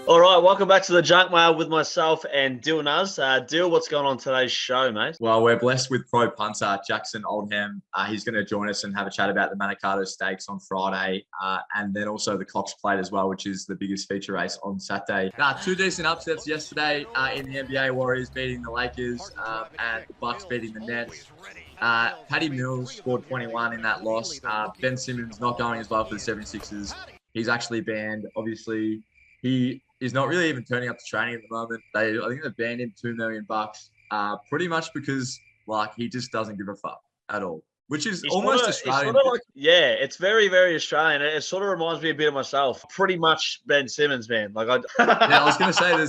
All right, welcome back to the Junk Mail with myself and Dil Nuz. Dil, what's going on today's show, mate? Well, we're blessed with pro punter Jackson Oldham. He's going to join us and have a chat about the Manikato Stakes on Friday, and then also the Cox Plate as well, which is the biggest feature race on Saturday. Two decent upsets yesterday in the NBA. Warriors beating the Lakers and the Bucks beating the Nets. Paddy Mills scored 21 in that loss. Ben Simmons not going as well for the 76ers. He's actually banned. Obviously, he is not really even turning up to training at the moment. I think they banned him $2 million, pretty much because he just doesn't give a fuck at all, which is almost Australian. It's very, very Australian. It sort of reminds me a bit of myself. Pretty much Ben Simmons, man. I was going to say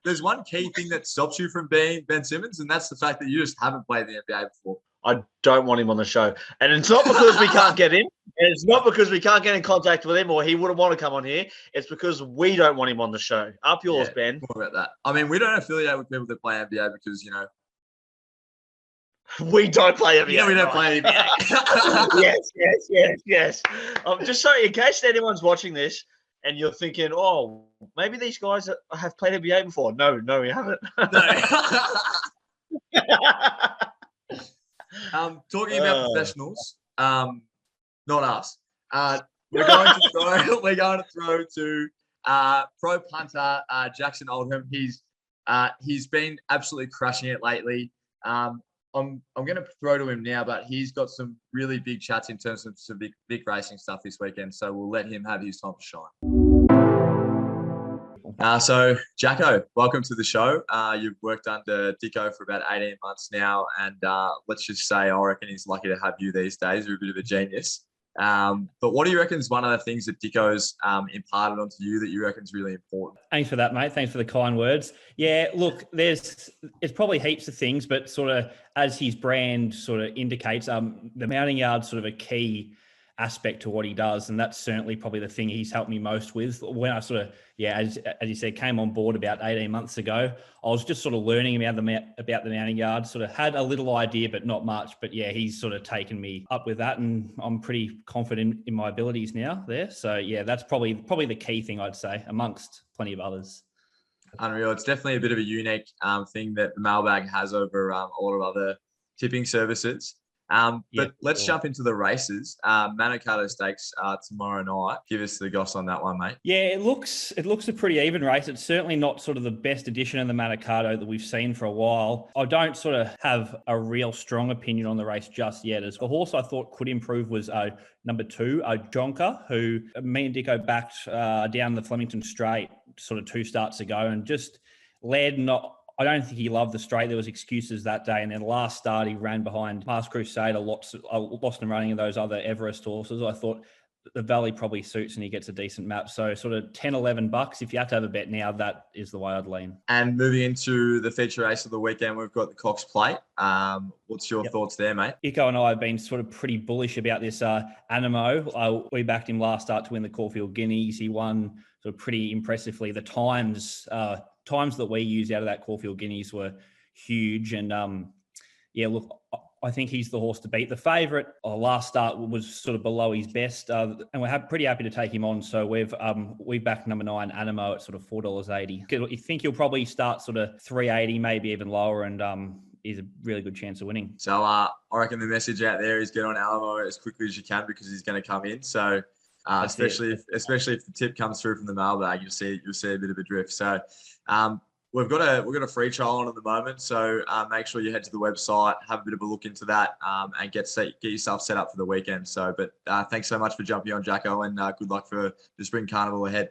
there's one key thing that stops you from being Ben Simmons, and that's the fact that you just haven't played the NBA before. I don't want him on the show. And it's not because we can't get him. And it's not because we can't get in contact with him or he wouldn't want to come on here. It's because we don't want him on the show. Up yours, Ben. More about that. I mean, we don't affiliate with people that play NBA because, we don't play NBA. We don't play NBA. Yes. Just so in case anyone's watching this and you're thinking, oh, maybe these guys have played NBA before. No, we haven't. No. Talking about professionals, not us. We're going to throw to pro punter Jackson Oldham. He's been absolutely crushing it lately. I'm going to throw to him now, but he's got some really big chats in terms of some big racing stuff this weekend. So we'll let him have his time to shine. So, Jacko, welcome to the show. You've worked under Dicko for about 18 months now, and let's just say I reckon he's lucky to have you these days. You're a bit of a genius. But what do you reckon is one of the things that Dicko's imparted onto you that you reckon is really important? Thanks for that, mate. Thanks for the kind words. Yeah, look, it's probably heaps of things, but sort of as his brand sort of indicates, the mounting yard's sort of a key aspect to what he does, and that's certainly probably the thing he's helped me most with. When I sort of, as you said, came on board about 18 months ago, I was just sort of learning about the mounting yard, sort of had a little idea, but not much. But yeah, he's sort of taken me up with that, and I'm pretty confident in my abilities now there. So yeah, that's probably the key thing I'd say, amongst plenty of others. Unreal. It's definitely a bit of a unique thing that the mailbag has over a lot of other tipping services. But let's jump into the races. Manikato Stakes tomorrow night. Give us the goss on that one, mate. Yeah, it looks a pretty even race. It's certainly not sort of the best edition of the Manikato that we've seen for a while. I don't sort of have a real strong opinion on the race just yet. As the horse I thought could improve was number 2, Jonker, who me and Dicko backed down the Flemington Straight sort of 2 starts ago and just led not. I don't think he loved the straight. There was excuses that day. And then last start, he ran behind Past Crusader, lost him running of those other Everest horses. I thought the Valley probably suits and he gets a decent map. So sort of $10-11. If you have to have a bet now, that is the way I'd lean. And moving into the feature race of the weekend, we've got the Cox Plate. What's your thoughts there, mate? Iko and I have been sort of pretty bullish about this Animo. We backed him last start to win the Caulfield Guineas. He won sort of pretty impressively. The times that we used out of that Caulfield Guineas were huge. And look, I think he's the horse to beat. The favourite last start was sort of below his best, and we're pretty happy to take him on. So we've backed number 9 Animo at sort of $4.80. You think he'll probably start sort of $3.80, maybe even lower, and he's a really good chance of winning. So I reckon the message out there is get on Animo as quickly as you can because he's going to come in. So especially if the tip comes through from the mailbag, you'll see a bit of a drift. So we've got a free trial on at the moment. So make sure you head to the website, have a bit of a look into that, and get yourself set up for the weekend. So, but thanks so much for jumping on, Jacko, and good luck for the Spring Carnival ahead.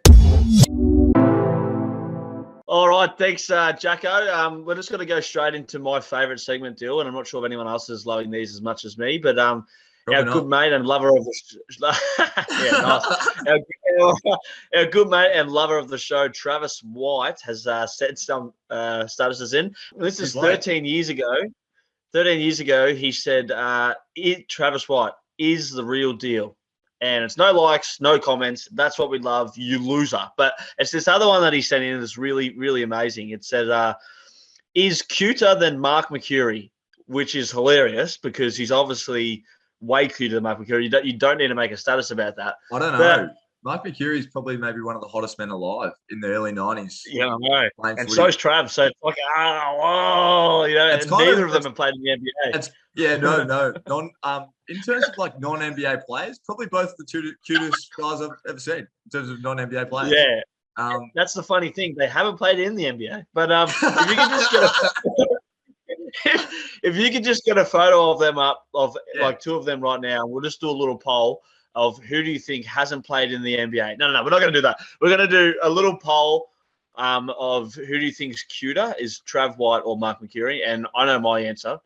All right, thanks, Jacko. We're just going to go straight into my favourite segment, Dil, and I'm not sure if anyone else is loving these as much as me, but our good mate and lover of the our good mate and lover of the show, Travis White, has set some statuses in. This is 13 years ago. 13 years ago, he said, Travis White is the real deal. And it's no likes, no comments. That's what we love. You loser. But it's this other one that he sent in that's really, really amazing. It said, is cuter than Mark Mercury, which is hilarious because he's obviously way cuter than Mark Mercury. You don't need to make a status about that. I don't know. Mark McCurry is probably maybe one of the hottest men alive in the early 90s. Yeah, I know. playing And footy. so is Trav. So it's like, whoa, you know, It's kind neither of- of them have played in the NBA. It's, in terms of like non-NBA players, probably both the cutest guys I've ever seen in terms of non-NBA players. Yeah. That's the funny thing. They haven't played in the NBA. But if you can just get if you could just get a photo of them up, of like two of them right now, we'll just do a little poll of who do you think hasn't played in the NBA. No, we're not going to do that. We're going to do a little poll of who do you think is cuter, is Trav White or Mark McCurry? And I know my answer.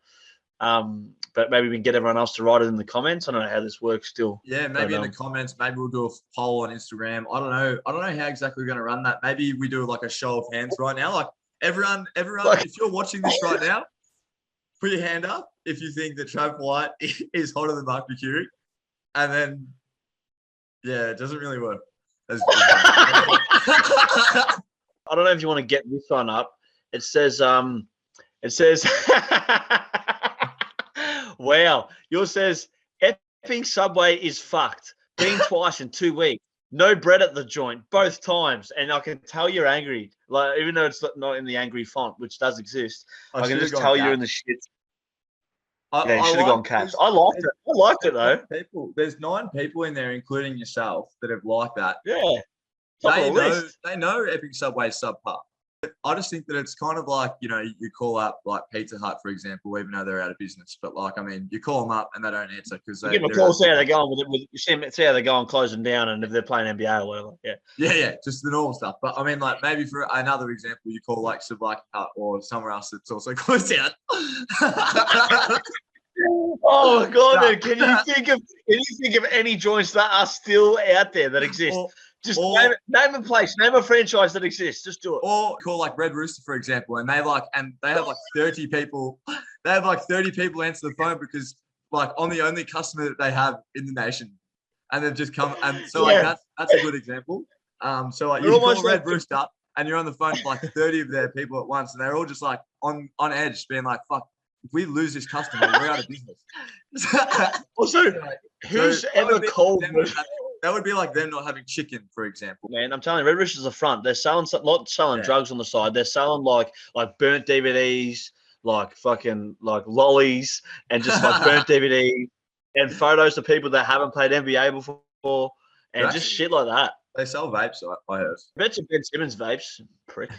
But maybe we can get everyone else to write it in the comments. I don't know how this works still. Yeah, maybe in the comments. Maybe we'll do a poll on Instagram. I don't know how exactly we're going to run that. Maybe we do like a show of hands right now. Like everyone, if you're watching this right now, put your hand up if you think that Trav White is hotter than Mark McCurry. And then, yeah, it doesn't really work. I don't know if you want to get this one up. It says, wow, yours says, effing Subway is fucked. Been twice in 2 weeks. No bread at the joint, both times. And I can tell you're angry. Like, even though it's not in the angry font, which does exist, I can just tell you're in the shit. Yeah, you should have gone Cats. I liked it. I liked it, though. There's 9 people in there, including yourself, that have liked that. Yeah. They know Epic Subway is subpar. I just think that it's kind of like, you call up like Pizza Hut, for example, even though they're out of business. But like, I mean, you call them up and they don't answer because they give them a call, see how they're going see how they're going, closing down, and if they're playing NBA or whatever. Yeah, just the normal stuff. But I mean, like maybe for another example, you call like Sabaki Hut or somewhere else that's also closed down. Oh God! No. Can you think of any joints that are still out there that exist? Just name a place, name a franchise that exists. Just do it. Or call like Red Rooster, for example, and they have like 30 people. They have like 30 people answer the phone because like I'm the only customer that they have in the nation, and they've just come. And so like that's a good example. So like you call Red Rooster and you're on the phone to like 30 of their people at once, and they're all just like on edge, being like, "Fuck, if we lose this customer, we're out of business." Also, who's ever called? That would be like them not having chicken, for example. Man, I'm telling you, Red Rooster's a front. They're not selling drugs on the side. They're selling like burnt DVDs, like fucking like lollies, and just like burnt DVDs and photos of people that haven't played NBA before, and just shit like that. They sell vapes, I heard. I bet you Ben Simmons vapes, prick.